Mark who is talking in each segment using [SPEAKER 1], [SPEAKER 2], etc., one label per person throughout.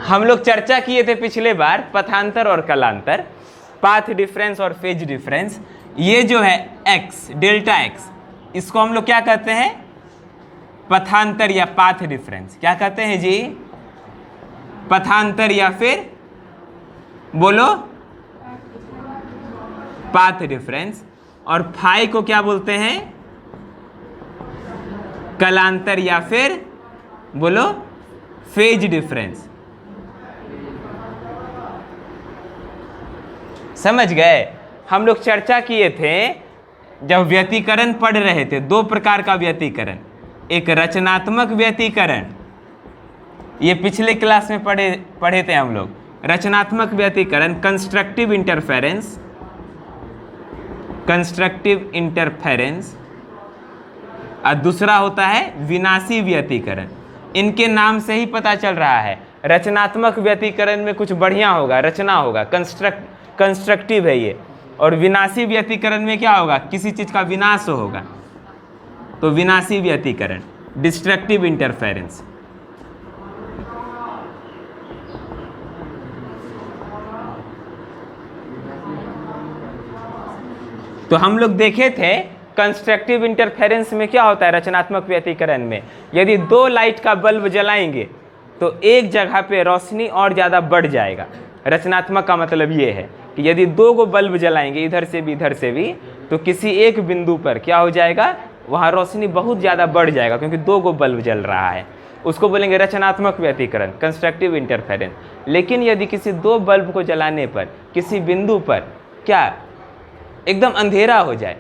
[SPEAKER 1] हम लोग चर्चा किए थे पिछले बार पथांतर और कलांतर, पाथ डिफरेंस और फेज डिफरेंस। ये जो है x, डेल्टा x, इसको हम लोग क्या कहते हैं? पथांतर या पाथ डिफरेंस। क्या कहते हैं जी? पथांतर या फिर बोलो पाथ डिफरेंस। और फाई को क्या बोलते हैं? कलांतर या फिर बोलो फेज डिफरेंस। समझ गए? हम लोग चर्चा किए थे जब व्यतिकरण पढ़ रहे थे, दो प्रकार का व्यतिकरण, एक रचनात्मक व्यतिकरण, ये पिछले क्लास में पढ़े थे हम लोग। रचनात्मक व्यतिकरण कंस्ट्रक्टिव इंटरफेरेंस, कंस्ट्रक्टिव इंटरफेरेंस, और दूसरा होता है विनाशी व्यतिकरण। इनके नाम से ही पता चल रहा है रचनात्मक व्यतिकरण में कुछ बढ़िया होगा, रचना होगा, कंस्ट्रक्टिव है ये। और विनाशी व्यतिकरण में क्या होगा? किसी चीज का विनाश होगा, तो विनाशी व्यतिकरण, डिस्ट्रक्टिव इंटरफेरेंस। तो हम लोग देखे थे कंस्ट्रक्टिव इंटरफेरेंस में क्या होता है रचनात्मक व्यतिकरण में, यदि दो लाइट का बल्ब जलाएंगे तो एक जगह पे रोशनी और ज़्यादा बढ़ जाएगा। रचनात्मक का मतलब ये है कि यदि दो गो बल्ब जलाएंगे इधर से भी, तो किसी एक बिंदु पर क्या हो जाएगा? वहाँ रोशनी बहुत ज़्यादा बढ़ जाएगा, क्योंकि दो गो बल्ब जल रहा है। उसको बोलेंगे रचनात्मक व्यतिकरण, कंस्ट्रक्टिव इंटरफेरेंस। लेकिन यदि किसी दो बल्ब को जलाने पर किसी बिंदु पर क्या एकदम अंधेरा हो जाए,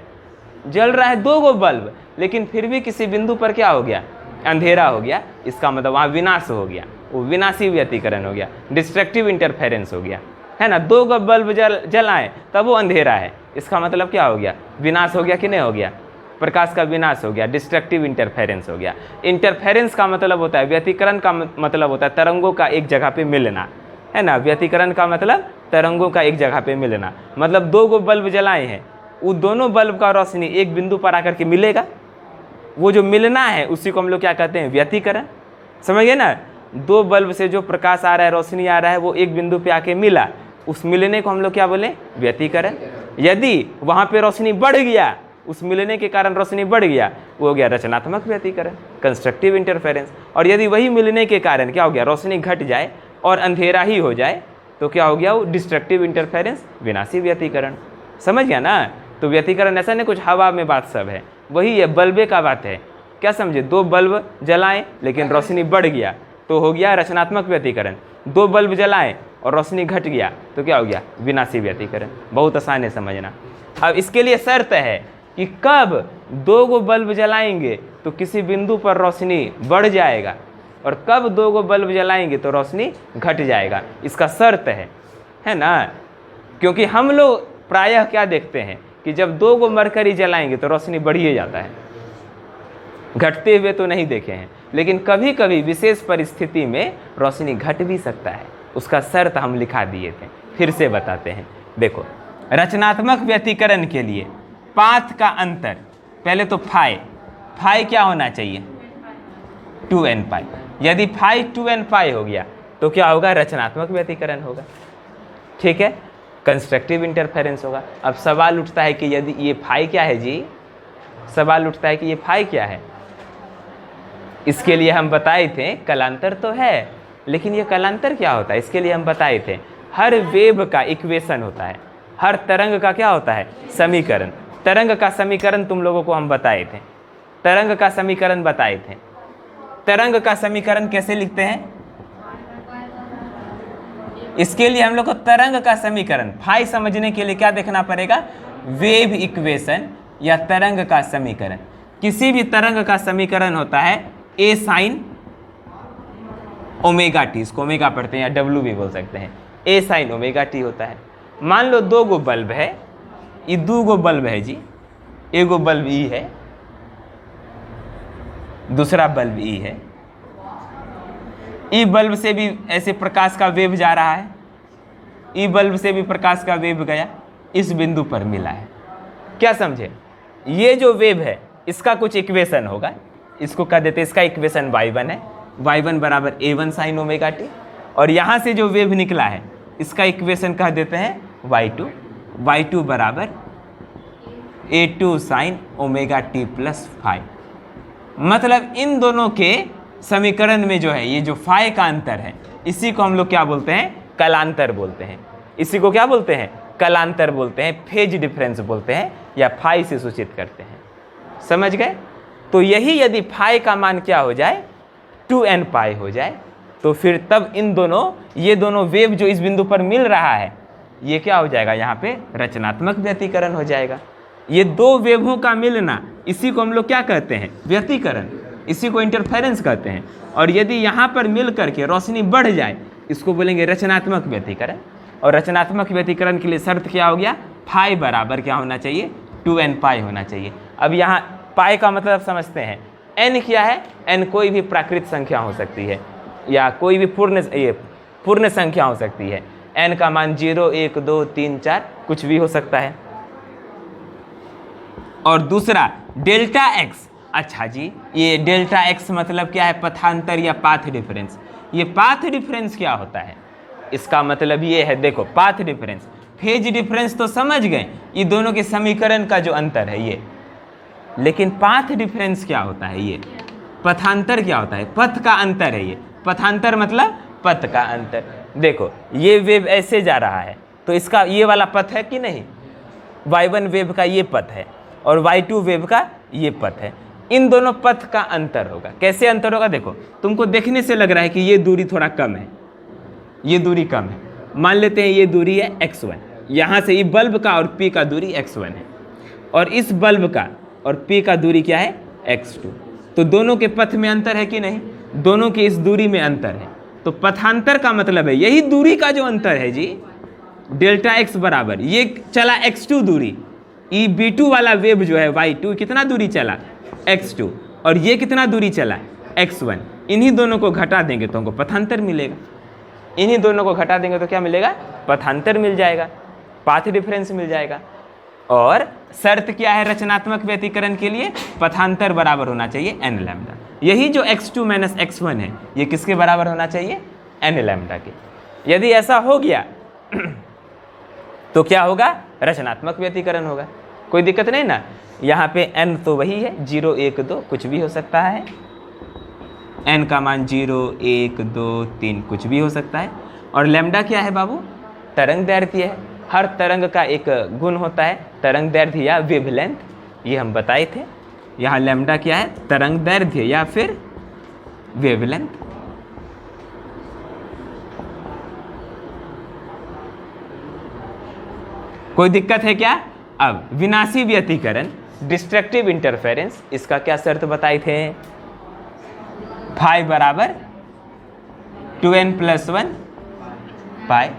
[SPEAKER 1] जल रहा है दो गो बल्ब, लेकिन फिर भी किसी बिंदु पर क्या हो गया? अंधेरा हो गया, इसका मतलब वहाँ विनाश हो गया, वो विनाशी व्यतिकरण हो गया, डिस्ट्रक्टिव इंटरफेरेंस हो गया, है ना। दो गो बल्ब जलाएं तब वो अंधेरा है, इसका मतलब क्या हो गया? विनाश हो गया कि नहीं हो गया? प्रकाश का विनाश हो गया, डिस्ट्रक्टिव इंटरफेरेंस हो गया। इंटरफेरेंस का मतलब होता है, व्यतिकरण का मतलब होता है तरंगों का एक जगह पे मिलना, है ना। व्यतिकरण का मतलब तरंगों का एक जगह पे मिलना, मतलब दो गो बल्ब जलाए हैं, वो दोनों बल्ब का रोशनी एक बिंदु पर आकर के मिलेगा, वो जो मिलना है उसी को हम लोग क्या कहते हैं? व्यतिकरण। समझ गए ना? दो बल्ब से जो प्रकाश आ रहा है, रोशनी आ रहा है, वो एक बिंदु पे आके मिला, उस मिलने को हम लोग क्या बोले? व्यतिकरण। यदि वहाँ पे रोशनी बढ़ गया, उस मिलने के कारण रोशनी बढ़ गया, वो हो गया रचनात्मक व्यतिकरण, कंस्ट्रक्टिव इंटरफेरेंस। और यदि वही मिलने के कारण क्या हो गया? रोशनी घट जाए और अंधेरा ही हो जाए, तो क्या हो गया? वो डिस्ट्रक्टिव इंटरफेरेंस, विनाशी व्यतिकरण। समझ गया ना? तो व्यतिकरण ऐसा नहीं कुछ हवा में बात सब है, वही है, बल्बे का बात है। क्या समझे? दो बल्ब जलाएं लेकिन रोशनी बढ़ गया तो हो गया रचनात्मक व्यतिकरण। दो बल्ब जलाएं और रोशनी घट गया तो क्या हो गया? विनाशी व्यतिकरण। बहुत आसान है समझना। अब इसके लिए शर्त है कि कब दो गो बल्ब जलाएंगे तो किसी बिंदु पर रोशनी बढ़ जाएगा, और कब दो गो बल्ब जलाएंगे तो रोशनी घट जाएगा, इसका शर्त है ना। क्योंकि हम लोग प्रायः क्या देखते हैं कि जब दो गो मरकरी जलाएंगे तो रोशनी बढ़िए जाता है, घटते हुए तो नहीं देखे हैं। लेकिन कभी कभी विशेष परिस्थिति में रोशनी घट भी सकता है, उसका शर्त हम लिखा दिए थे, फिर से बताते हैं। देखो, रचनात्मक व्यतिकरण के लिए पाथ का अंतर, पहले तो फाई क्या होना चाहिए? 2n पाई। यदि फाई 2n पाई हो गया तो क्या होगा? रचनात्मक व्यतिकरण होगा। ठीक है, कंस्ट्रक्टिव इंटरफेरेंस होगा। अब सवाल उठता है कि यदि ये फाई क्या है जी? सवाल उठता है कि ये फाई क्या है? इसके लिए हम बताए थे कलांतर तो है, लेकिन ये कलांतर क्या होता है? इसके लिए हम बताए थे हर वेव का इक्वेशन होता है, हर तरंग का क्या होता है? समीकरण। तरंग का समीकरण तुम लोगों को हम बताए थे, तरंग का समीकरण बताए थे। तरंग का समीकरण कैसे लिखते हैं? इसके लिए हम लोग को तरंग का समीकरण फाई समझने के लिए क्या देखना पड़ेगा? वेव इक्वेशन या तरंग का समीकरण। किसी भी तरंग का समीकरण होता है ए साइन ओमेगा टी, इसको ओमेगा पढ़ते हैं या डब्ल्यू भी बोल सकते हैं, ए साइन ओमेगा टी होता है। मान लो दो गो बल्ब है, ये दो गो बल्ब है जी, एगो बल्ब ई है, दूसरा बल्ब ई है। ई बल्ब से भी ऐसे प्रकाश का वेव जा रहा है, ई बल्ब से भी प्रकाश का वेव गया, इस बिंदु पर मिला है। क्या समझे? ये जो वेव है इसका कुछ इक्वेशन होगा, इसको कह देते हैं, इसका इक्वेशन y1 है, y1 बराबर a1 साइन ओमेगा टी, और यहाँ से जो वेव निकला है इसका इक्वेशन कह देते हैं y2 बराबर a2 sine omega t plus phi. मतलब इन दोनों के समीकरण में जो है ये जो फाई का अंतर है इसी को हम लोग क्या बोलते हैं, कलांतर बोलते हैं। इसी को क्या बोलते हैं, कलांतर बोलते हैं, फेज डिफरेंस बोलते हैं, या फाई से सूचित करते हैं। समझ गए? तो यही यदि फाई का मान क्या हो जाए 2n पाई हो जाए तो फिर तब इन दोनों, ये दोनों वेव जो इस बिंदु पर मिल रहा है ये क्या हो जाएगा, यहाँ पे रचनात्मक व्यतिकरण हो जाएगा। ये दो वेवों का मिलना इसी को हम लोग क्या कहते हैं, व्यतिकरण, इसी को इंटरफेरेंस कहते हैं। और यदि यहाँ पर मिल करके रोशनी बढ़ जाए इसको बोलेंगे रचनात्मक व्यतिकरण। और रचनात्मक व्यतिकरण के लिए शर्त क्या हो गया, फाई बराबर क्या होना चाहिए, 2n पाई होना चाहिए। अब यहाँ पाई का मतलब समझते हैं, n क्या है, n कोई भी प्राकृत संख्या हो सकती है या कोई भी पूर्ण संख्या हो सकती है। n का मान 0, 1, 2, 3, 4 कुछ भी हो सकता है। और दूसरा डेल्टा x, अच्छा जी ये डेल्टा x मतलब क्या है, पथांतर या पाथ डिफरेंस। ये पाथ डिफरेंस क्या होता है, इसका मतलब ये है, देखो पाथ डिफरेंस, फेज डिफरेंस तो समझ गए, ये दोनों के समीकरण का जो अंतर है ये, लेकिन पाथ डिफरेंस क्या होता है, ये पथांतर क्या होता है, पथ का अंतर है। ये पथांतर मतलब पथ का अंतर। देखो ये वेव ऐसे जा रहा है तो इसका ये वाला पथ है कि नहीं, y1 वेव का ये पथ है और y2 वेव का ये पथ है। इन दोनों पथ का अंतर होगा। कैसे अंतर होगा, देखो तुमको देखने से लग रहा है कि ये दूरी थोड़ा कम है, ये दूरी कम है। मान लेते हैं ये दूरी है x1, यहाँ से ये बल्ब का और p का दूरी x1 है, और इस बल्ब का और p का दूरी क्या है, x2। तो दोनों के पथ में अंतर है कि नहीं, दोनों की इस दूरी में अंतर है। तो पथांतर का मतलब है यही दूरी का जो अंतर है जी, डेल्टा x बराबर, ये चला x2 दूरी, ई b2 वाला वेव जो है y2 कितना दूरी चला, x2, और ये कितना दूरी चला, x1। इन्हीं दोनों को घटा देंगे तो हमको पथांतर मिलेगा। इन्हीं दोनों को घटा देंगे तो क्या मिलेगा, पथांतर मिल जाएगा, पाथ डिफरेंस मिल जाएगा। और शर्त क्या है रचनात्मक व्यतिकरण के लिए, पथांतर बराबर होना चाहिए n लैम्डा। यही जो x2 माइनस x1 है ये किसके बराबर होना चाहिए, n लैम्डा के। यदि ऐसा हो गया तो क्या होगा, रचनात्मक व्यतिकरण होगा। कोई दिक्कत नहीं ना। यहाँ पे n तो वही है 0, 1, 2 कुछ भी हो सकता है, n का मान 0, 1, 2, 3 कुछ भी हो सकता है। और लैम्डा क्या है बाबू, तरंग दैर्ध्य है। हर तरंग का एक गुण होता है, तरंग दैर्ध्य या वेवलेंथ, ये हम बताए थे। यहाँ लैम्डा क्या है, तरंग दैर्ध्य या फिर वेवलेंथ। कोई दिक्कत है क्या? अब विनाशी व्यतिकरण, डिस्ट्रक्टिव इंटरफेरेंस, इसका क्या शर्त बताए थे, फाई बराबर 2n+1 पाई,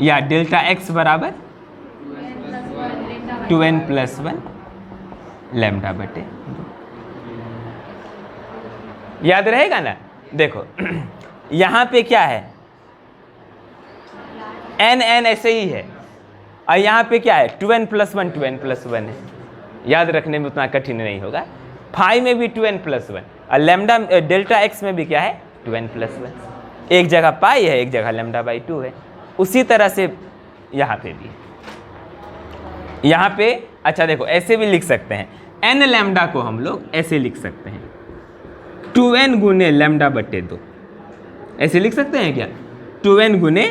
[SPEAKER 1] या डेल्टा x बराबर 2n+1 लैम्डा बटे। याद रहेगा ना। देखो यहाँ पे क्या है, n ऐसे ही है, और यहाँ पे क्या है 2n+1 2n+1 है। याद रखने में उतना कठिन नहीं होगा। फाई में भी 2n+1 और लैम्डा डेल्टा x में भी क्या है 2n+1। एक जगह पाई है, एक जगह λ/2 है। उसी तरह से यहाँ पे भी, यहाँ पे अच्छा देखो ऐसे भी लिख सकते हैं, n लैम्डा को हम लोग ऐसे लिख सकते हैं 2n गुने λ/2। ऐसे लिख सकते हैं क्या, 2n गुने,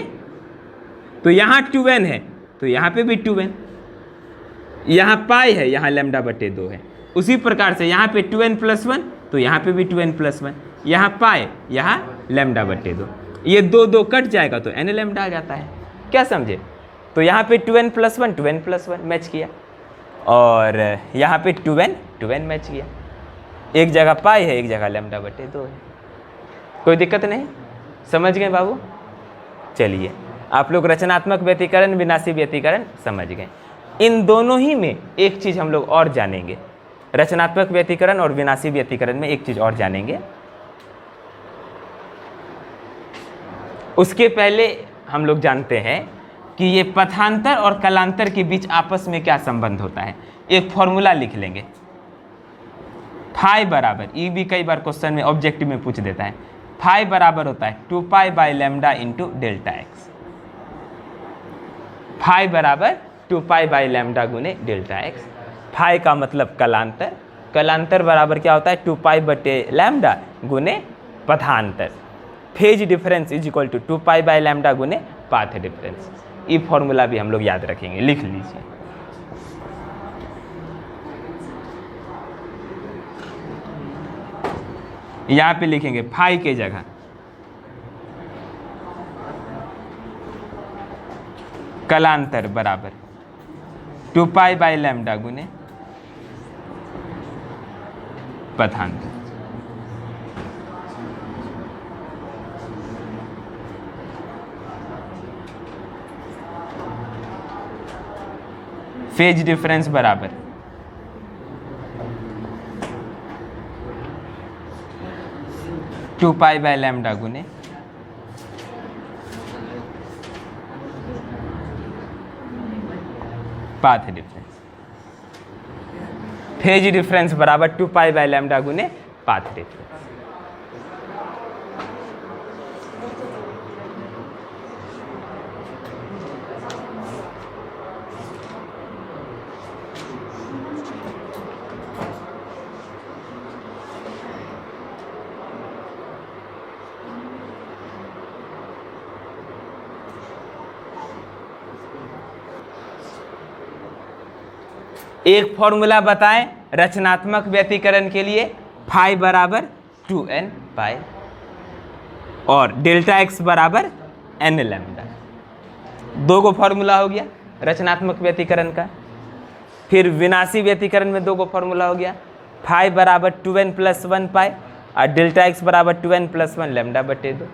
[SPEAKER 1] तो यहाँ 2n है तो यहाँ पे भी 2n, यहाँ पाई है, यहाँ λ/2 है। उसी प्रकार से यहाँ पे 2n+1 तो यहाँ पे भी 2n+1, यहाँ पाई, यहाँ λ/2। ये 2 कट जाएगा तो n लैम्डा आ जाता है। क्या समझे? तो यहाँ पे 2n+1 2n+1 मैच किया, और यहाँ पे 2n मैच किया। एक जगह पाई है, एक जगह λ/2 है। कोई दिक्कत नहीं, समझ गए बाबू? चलिए आप लोग रचनात्मक व्यतिकरण, विनाशी व्यतिकरण समझ गए। इन दोनों ही में एक चीज़ हम लोग और जानेंगे, रचनात्मक व्यतिकरण और विनाशी व्यतिकरण में एक चीज़ और जानेंगे। उसके पहले हम लोग जानते हैं कि ये पथांतर और कलांतर के बीच आपस में क्या संबंध होता है। एक फॉर्मूला लिख लेंगे, फाई बराबर, ये भी कई बार क्वेश्चन में ऑब्जेक्टिव में पूछ देता है, फाई बराबर होता है 2 pi by lambda into delta x. Phi बराबर 2 पाई बाई लैम्डा गुने डेल्टा एक्स। फाई का मतलब कलांतर, कलांतर बराबर क्या होता है 2 पाई बटे लैम्डा गुने पथांतर। Phase difference is equal to 2 pi by lambda गुने पाथ डिफरेंस। ये फॉर्मूला भी हम लोग याद रखेंगे, लिख लीजिए। यहां पे लिखेंगे फाई के जगह कलांतर बराबर 2 पाई बाई लैम्डा गुने पथांतर। फेज डिफरेंस बराबर 2 पाई बाय लैम्डा गुने पाथ डिफरेंस। फेज डिफरेंस बराबर 2 पाई बाय लैम्डा गुने पाथ डिफरेंस। एक फॉर्मूला बताएं रचनात्मक व्यतिकरण के लिए, फाई बराबर 2n पाई और डेल्टा एक्स बराबर n लैम्डा। दो गो फॉर्मूला हो गया रचनात्मक व्यतिकरण का। फिर विनाशी व्यतिकरण में दो गो फॉर्मूला हो गया, फाई बराबर 2n प्लस 1 पाई और डेल्टा एक्स बराबर 2n प्लस 1 लैम्डा बटे 2।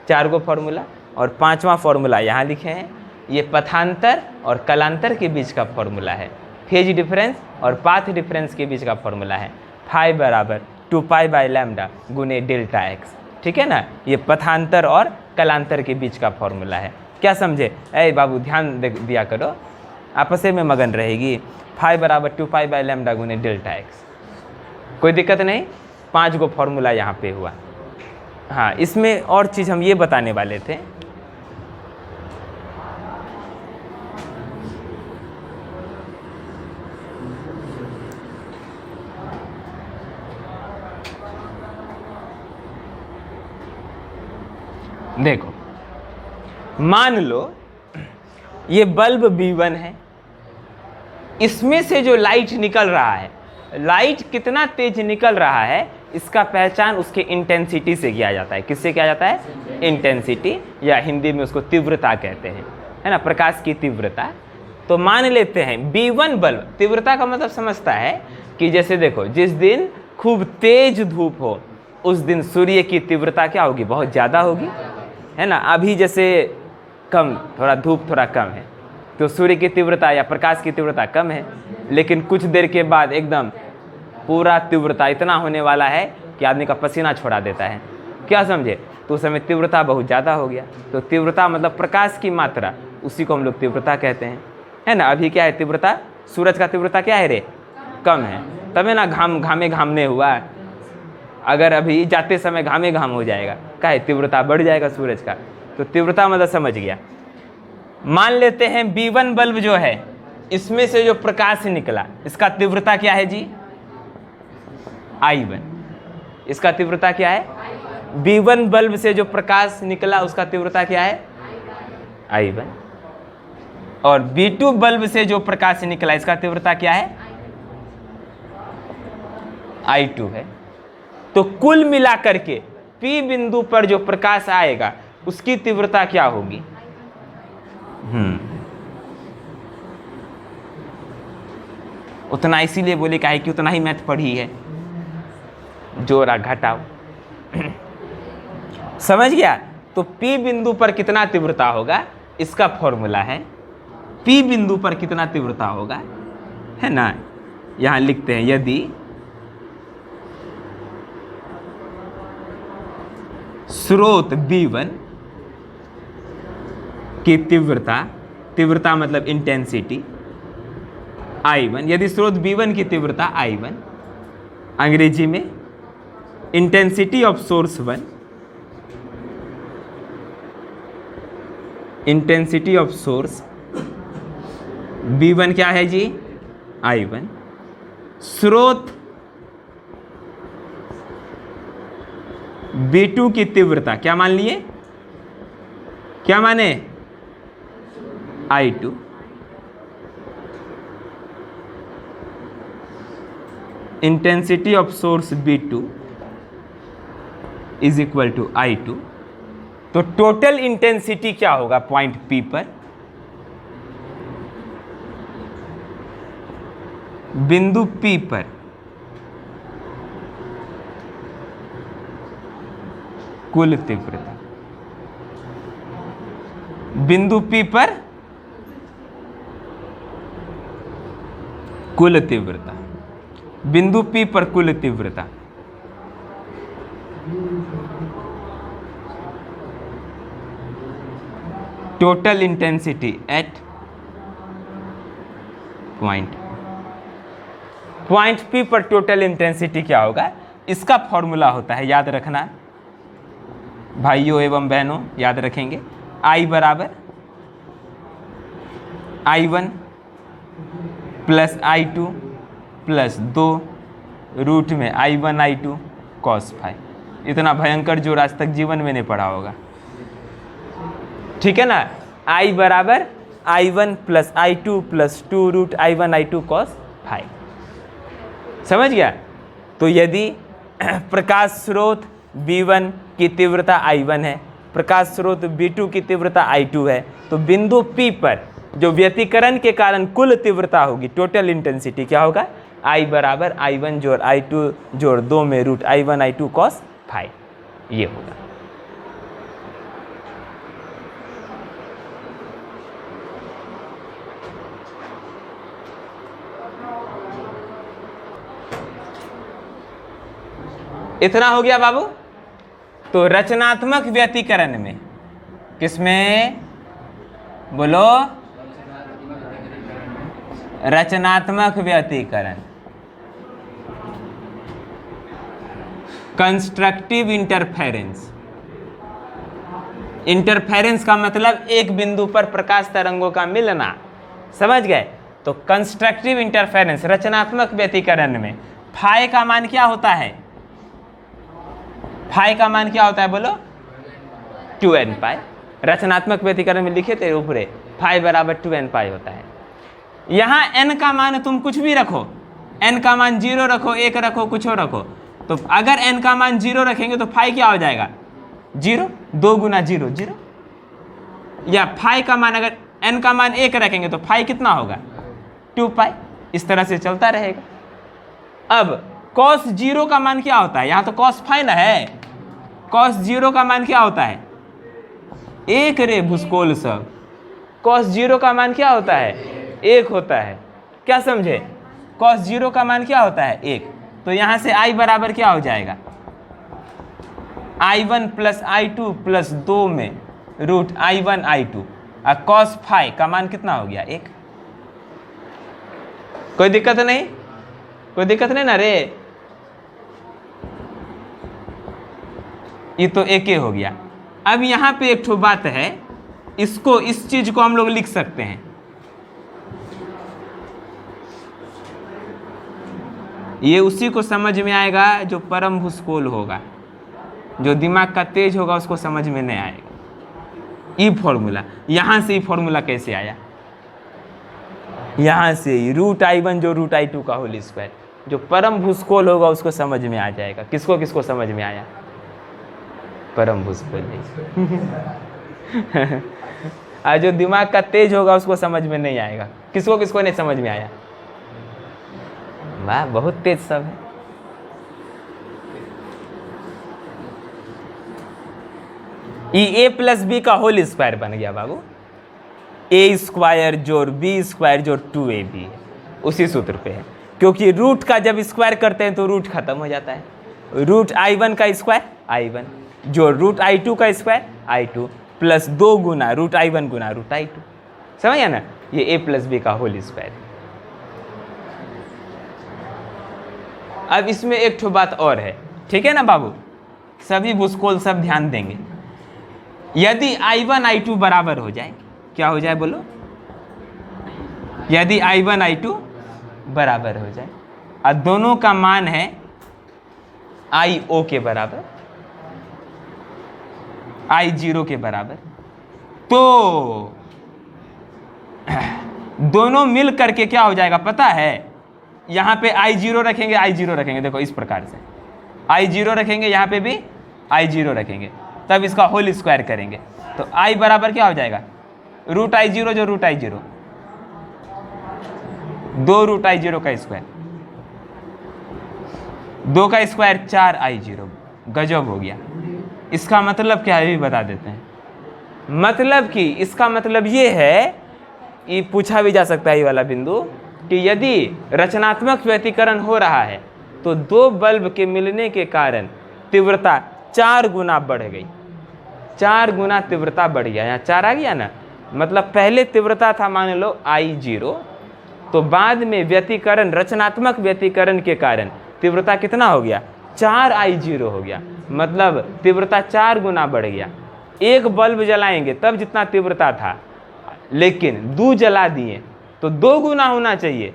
[SPEAKER 1] चार गो फॉर्मूला। और पांचवा फॉर्मूला यहाँ लिखे हैं, ये पथांतर और कलांतर के बीच का फॉर्मूला है। फेज डिफरेंस और पाथ डिफरेंस के बीच का फॉर्मूला है, फाई बराबर 2 पाई बाई लैम्डा गुने डेल्टा एक्स। ठीक है ना, ये पथांतर और कलांतर के बीच का फॉर्मूला है। क्या समझे? ऐ बाबू ध्यान दिया करो, आपस में मगन रहेगी। फाई बराबर 2 पाई बाई लैम्डा गुने डेल्टा एक्स, कोई दिक्कत नहीं। 5 गो फॉर्मूला यहाँ पे हुआ। हाँ, इसमें और चीज़ हम ये बताने वाले थे, देखो मान लो ये बल्ब B1 है, इसमें से जो लाइट निकल रहा है, लाइट कितना तेज निकल रहा है इसका पहचान उसके इंटेंसिटी से किया जाता है। किससे किया जाता है? इंटेंसिटी, या हिंदी में उसको तीव्रता कहते हैं, है ना, प्रकाश की तीव्रता। तो मान लेते हैं B1 बल्ब, तीव्रता का मतलब समझता है कि जैसे देखो जिस दिन खूब तेज धूप हो उस दिन सूर्य की तीव्रता क्या होगी? बहुत ज़्यादा होगी, है ना। अभी जैसे कम, थोड़ा धूप थोड़ा कम है तो सूर्य की तीव्रता या प्रकाश की तीव्रता कम है, लेकिन कुछ देर के बाद एकदम पूरा तीव्रता इतना होने वाला है कि आदमी का पसीना छोड़ा देता है। क्या समझे? तो उस समय तीव्रता बहुत ज़्यादा हो गया। तो तीव्रता मतलब प्रकाश की मात्रा, उसी को हम लोग तीव्रता कहते हैं, है ना। अभी क्या है तीव्रता? सूरज का तीव्रता क्या है रे? कम है, तब है ना घामे घामने हुआ। अगर अभी जाते समय घामे घाम हो जाएगा, क्या है तीव्रता बढ़ जाएगा सूरज का। तो तीव्रता मतलब समझ गया। मान लेते हैं B1 बल्ब जो है, इसमें से जो प्रकाश निकला इसका तीव्रता क्या है जी? I1। इसका तीव्रता क्या है? B1 बल्ब से जो प्रकाश निकला उसका तीव्रता क्या है? I1। और B2 बल्ब से जो प्रकाश निकला इसका तीव्रता क्या है? I2 है। तो कुल मिलाकर के P बिंदु पर जो प्रकाश आएगा उसकी तीव्रता क्या होगी? उतना इसीलिए बोले का है कि उतना ही मैथ पढ़ी है, जोड़ा घटाओ। समझ गया? तो P बिंदु पर कितना तीव्रता होगा इसका फॉर्मूला है। P बिंदु पर कितना तीव्रता होगा, है ना, यहां लिखते हैं, यदि स्रोत B1 की तीव्रता मतलब इंटेंसिटी I1, यदि स्रोत B1 की तीव्रता I1, अंग्रेजी में intensity of source 1 intensity of source V1 क्या है जी, I1, स्रोत V2 की तीव्रता क्या मान लिए, क्या माने, I2, intensity of source V2 is equal to I2। तो टोटल इंटेंसिटी क्या होगा पॉइंट P पर, बिंदु P पर कुल तीव्रता, बिंदु P पर कुल तीव्रता, बिंदु P पर कुल तीव्रता, total intensity at point P पर टोटल इंटेंसिटी क्या होगा, इसका फॉर्मूला होता है, याद रखना भाइयों एवं बहनों, याद रखेंगे, I बराबर I1 plus I2 plus 2 root में I1 I2 cos फाई। इतना भयंकर जोड़ आज तक जीवन में नहीं पढ़ा होगा, ठीक है ना। I बराबर I1 plus I2 plus 2 root I1 I2 cos phi, समझ गया। तो यदि प्रकाश स्रोत V1 की तीव्रता I1 है, प्रकाश स्रोत V2 की तीव्रता I2 है, तो बिंदु P पर जो व्यतिकरण के कारण कुल तीव्रता होगी, टोटल इंटेंसिटी क्या होगा, I बराबर I1 जोड़ I2 जोड़ 2 में root I1 I2 cos phi, ये होगा। इतना हो गया बाबू। तो रचनात्मक व्यतिकरण में, किसमें बोलो, रचनात्मक व्यतिकरण, कंस्ट्रक्टिव इंटरफेरेंस। इंटरफेरेंस का मतलब एक बिंदु पर प्रकाश तरंगों का मिलना, समझ गए। तो कंस्ट्रक्टिव इंटरफेरेंस रचनात्मक व्यतिकरण में फाई का मान क्या होता है, फाई का मान क्या होता है बोलो, 2n पाई। रचनात्मक व्यतिकरण में लिखे थे ऊपरे, फाई बराबर 2n पाई होता है। यहाँ n का मान तुम कुछ भी रखो, n का मान 0 रखो, 1 रखो, कुछ और रखो। तो अगर n का मान 0 रखेंगे तो फाई क्या हो जाएगा, 0, 2 गुना 0 0। या फाई का मान अगर n का मान 1 रखेंगे तो फाई कितना होगा, 2 पाई। इस तरह से चलता रहेगा। अब cos 0 का मान क्या होता है, यहाँ तो cos फाई ना है, cos 0 का मान क्या होता है, 1 रे भूसकोल सब। cos 0 का मान क्या होता है, 1 होता है, क्या समझे। cos 0 का मान क्या होता है, 1। तो यहाँ से I बराबर क्या हो जाएगा, I1 प्लस I2 प्लस 2 में रूट I1 I2। और cos फाई का मान कितना हो गया, 1। कोई दिक्कत नहीं, कोई दिक्कत नहीं ना रे, ये तो एक ही हो गया। अब यहाँ पे एक ठो बात है, इसको, इस चीज को हम लोग लिख सकते हैं, ये उसी को समझ में आएगा जो परम भूसकोल होगा, जो दिमाग का तेज होगा उसको समझ में नहीं आएगा। ई फॉर्मूला, यहाँ से ई फॉर्मूला कैसे आया, यहाँ से रूट I1 जो रूट I2 का होल स्क्वायर, जो परम भूसकोल होगा उसको समझ में आ जाएगा। किसको किसको समझ में आया, परम भूसकोल आज जो दिमाग का तेज होगा उसको समझ में नहीं आएगा। किसको किसको नहीं समझ में आया, वाह बहुत तेज सब है। ए प्लस बी का होल स्क्वायर बन गया बाबू, ए स्क्वायर जोड़ बी स्क्वायर जोड़ 2ab है, उसी सूत्र पे है। क्योंकि रूट का जब स्क्वायर करते हैं तो रूट खत्म हो जाता है। रूट I1 का स्क्वायर I1 जो रूट I2 का स्क्वायर I2 प्लस 2 गुना रूट I1 गुना रूट I2, समझ गया ना। ये ए प्लस बी का होल स्क्वायर। अब इसमें एक ठो बात और है, ठीक है ना बाबू, सभी भूसकोल सब ध्यान देंगे। यदि I1 I2 बराबर हो जाए, क्या हो जाए बोलो, यदि I1 I2 बराबर हो जाए और दोनों का मान है I0 के बराबर, I0 के बराबर, तो दोनों मिल करके क्या हो जाएगा पता है, यहां पे I0 रखेंगे, I0 रखेंगे, देखो इस प्रकार से I0 रखेंगे, यहां पे भी I0 रखेंगे, तब इसका होल स्क्वायर करेंगे तो I बराबर क्या हो जाएगा, रूट I0 जो रूट I0, 2 रूट I0 का स्क्वायर, 2 का स्क्वायर 4 I0, गजब हो गया। इसका मतलब क्या है भी बता देते हैं, मतलब कि इसका मतलब ये है, ये पूछा भी जा सकता है ये वाला बिंदु, कि यदि रचनात्मक व्यतिकरण हो रहा है तो दो बल्ब के मिलने के कारण तीव्रता 4 गुना बढ़ गई, 4 गुना तीव्रता बढ़ गया, यहाँ 4 आ गया ना, मतलब पहले तीव्रता था मान लो I0, तो बाद में व्यतिकरण, रचनात्मक व्यतिकरण के कारण तीव्रता कितना हो गया, 4 I0 हो गया, मतलब तीव्रता 4 गुना बढ़ गया। एक बल्ब जलाएंगे तब जितना तीव्रता था, लेकिन 2 जला दिए तो 2 गुना होना चाहिए,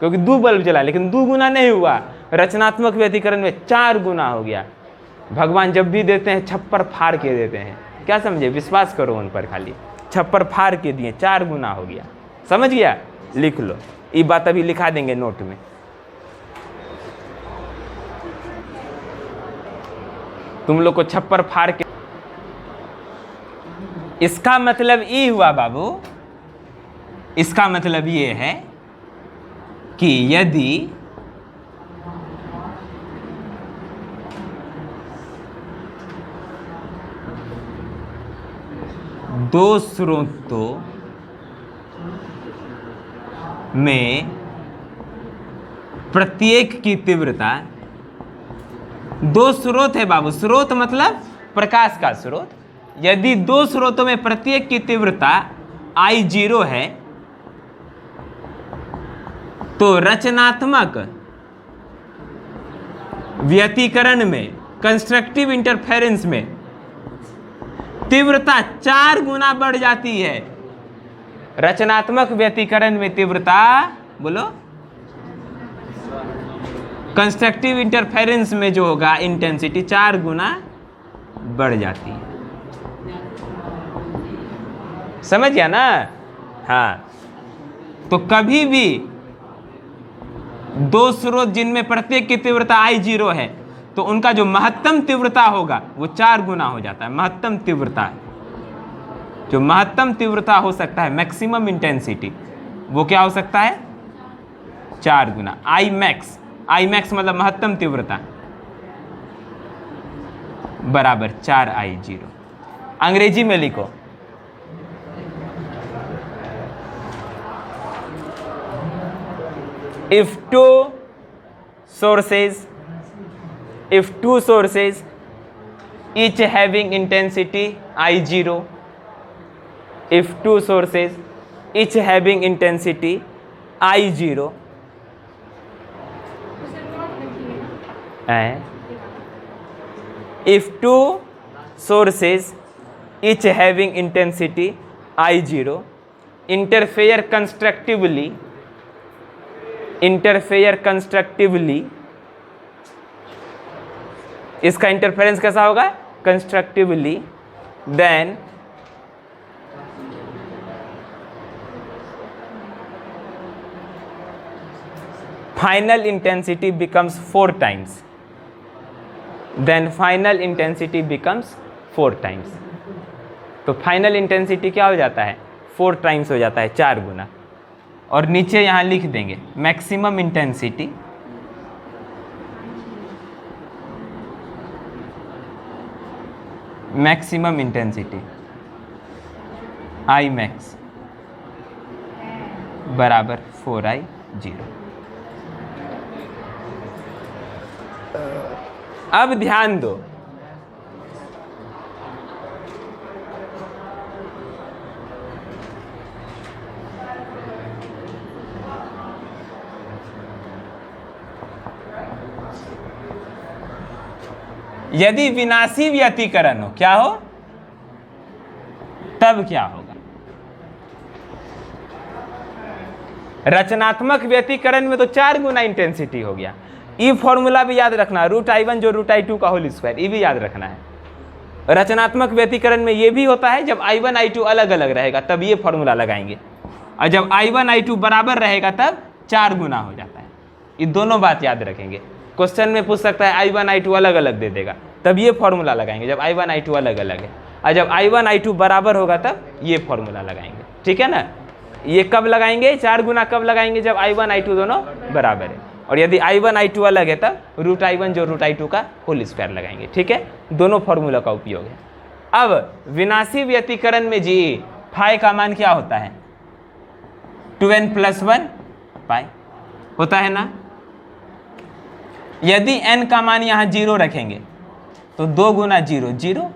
[SPEAKER 1] क्योंकि 2 बल्ब जला, लेकिन 2 गुना नहीं हुआ, रचनात्मक व्यतिकरण में 4 गुना हो गया। भगवान जब भी देते हैं छप्पर फाड़ के देते हैं, क्या समझे, विश्वास करो उन पर, खाली छप्पर फाड़ के दिए, 4 गुना हो गया, समझ गया, लिख लो, ये बात अभी लिखा देंगे नोट में। तुम लोग को छप्पर फाड़ के, इसका मतलब ये हुआ बाबू, इसका मतलब ये है कि यदि दो स्रोतों में प्रत्येक की तीव्रता, 2 स्रोत है बाबू, स्रोत मतलब प्रकाश का स्रोत, यदि 2 स्रोतों में प्रत्येक की तीव्रता I0 है तो रचनात्मक व्यतिकरण में, कंस्ट्रक्टिव इंटरफेरेंस में तीव्रता 4 गुना बढ़ जाती है। रचनात्मक व्यतिकरण में तीव्रता, बोलो, कंस्ट्रक्टिव इंटरफेरेंस में जो होगा इंटेंसिटी 4 गुना बढ़ जाती है, समझ गया ना। हाँ, तो कभी भी 2 स्रोत जिनमें प्रत्येक की तीव्रता I0 है तो उनका जो महत्तम तीव्रता होगा वो 4 गुना हो जाता है। महत्तम तीव्रता, जो महत्तम तीव्रता हो सकता है, मैक्सिमम इंटेंसिटी, वो क्या हो सकता है, 4 गुना। I max मतलब महत्तम तीव्रता बराबर 4 I0। अंग्रेजी में लिखो, if two sources each having intensity I0, if 2 sources each having intensity I0 and if 2 sources each having intensity I0 interfere constructively, इसका इंटरफेरेंस कैसा होगा, constructively, then final intensity becomes 4 times, then final intensity becomes 4 times. तो final intensity क्या हो जाता है, 4 times हो जाता है, 4 गुना। और नीचे यहाँ लिख देंगे maximum intensity, maximum intensity I max बराबर 4I0। अब ध्यान दो, यदि विनाशी व्यतिकरण हो, क्या हो, तब क्या होगा? रचनात्मक व्यतिकरण में तो 4 गुना इंटेंसिटी हो गया। ये फॉर्मूला भी याद रखना, √I1 जो √I2 का होल स्क्वायर, ये भी याद रखना है। रचनात्मक व्यतिकरण में ये भी होता है जब I1 I2 अलग अलग रहेगा तब ये फॉर्मूला लगाएंगे, और जब I1 I2 बराबर रहेगा तब 4 गुना हो जाता है। ये दोनों बात याद रखेंगे। क्वेश्चन में पूछ सकता है I1 I2 अलग अलग दे देगा, तब ये फॉर्मूला लगाएंगे जब I1 I2 अलग अलग है, और जब I1 I2 बराबर होगा तब ये फॉर्मूला लगाएंगे। ठीक है ना? ये कब लगाएंगे? 4 गुना कब लगाएंगे? जब I1 I2 दोनों बराबर है, और यदि I1 I2 अलग है तब √I1 जो √I2 का होल स्क्वायर लगाएंगे। ठीक है, दोनों फॉर्मूला का उपयोग है। अब विनाशी व्यतिकरण में जी फाई का मान क्या होता है? 2n + 1 पाई होता है ना। यदि n का मान यहाँ 0 रखेंगे तो 2 गुना 0 0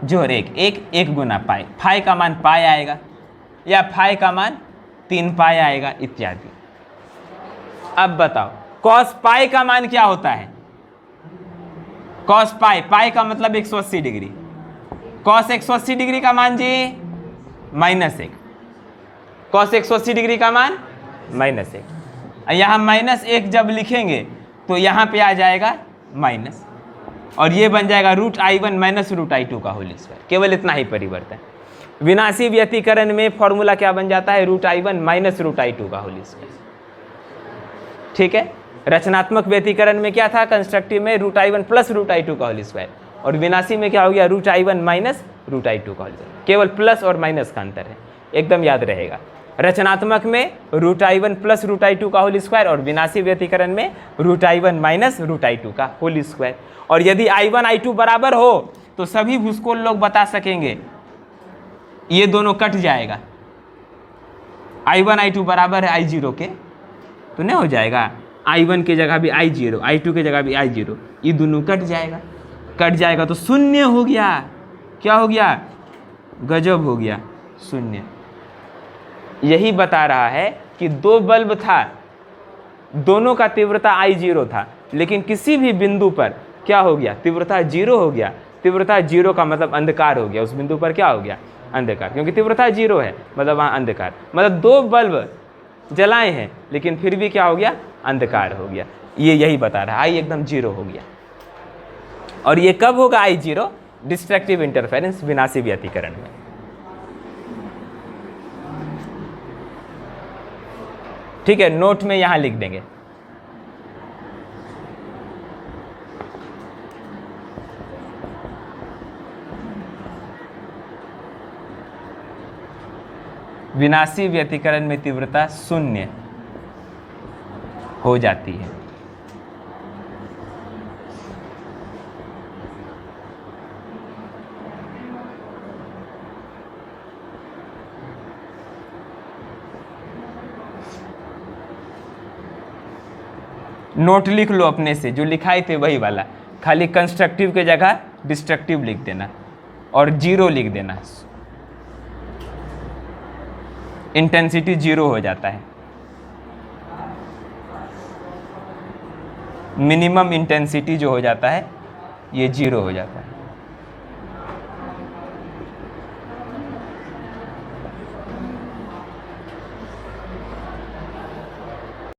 [SPEAKER 1] जोड़ 1 1 1 गुना पाई, फाई का मान पाई आएगा, या फाई का मान 3 पाई आएगा इत्यादि। अब बताओ कॉस पाई का मान क्या होता है? कॉस पाई, पाई का मतलब 180 डिग्री, कॉस 180 डिग्री का मान जी -1, कॉस 180 डिग्री का मान -1। यहाँ -1 जब लिखेंगे तो यहाँ पे आ जाएगा माइनस, और ये बन जाएगा √I1 - √I2 का होल स्क्वायर। केवल इतना ही परिवर्तन। विनाशी व्यतिकरण में फॉर्मूला क्या बन जाता है? √I1 - √I2 का होल स्क्वायर। ठीक है, रचनात्मक व्यतिकरण में क्या था? कंस्ट्रक्टिव में √I1 + √I2 का होल स्क्वायर, और विनाशी में क्या हो गया? √I1 - √I2 का होल स्क्वायर। केवल प्लस और माइनस का अंतर है, एकदम याद रहेगा। रचनात्मक में √I1 + √I2 का होल स्क्वायर, और विनाशी व्यतिकरण में √I1 - √I2 का होल स्क्वायर। और यदि I1 I2 बराबर हो तो सभी भूस्कोल लोग बता सकेंगे ये दोनों कट जाएगा। I1 I2 बराबर है I0 के तो नहीं हो जाएगा, I1 की जगह भी I0, I2 की जगह भी I0, ये दोनों कट जाएगा। कट जाएगा तो शून्य हो गया। क्या हो गया? गजब हो गया, शून्य। यही बता रहा है कि 2 बल्ब था, दोनों का तीव्रता I0 था, लेकिन किसी भी बिंदु पर क्या हो गया? तीव्रता 0 हो गया। तीव्रता 0 का मतलब अंधकार हो गया, उस बिंदु पर क्या हो गया? अंधकार, क्योंकि तीव्रता 0 है मतलब वहाँ अंधकार। मतलब 2 बल्ब जलाए हैं लेकिन फिर भी क्या हो गया? अंधकार हो गया। ये यही बता रहा है, I एकदम 0 हो गया। और ये कब होगा I0? डिस्ट्रक्टिव इंटरफेरेंस, विनाशी व्यतिकरण में। ठीक है, नोट में यहां लिख देंगे। विनाशी व्यतिकरण में तीव्रता 0 हो जाती है। नोट लिख लो अपने से, जो लिखाए थे वही वाला, खाली कंस्ट्रक्टिव के जगह डिस्ट्रक्टिव लिख देना और 0 लिख देना। इंटेंसिटी 0 हो जाता है, मिनिमम इंटेंसिटी जो हो जाता है ये 0 हो जाता है।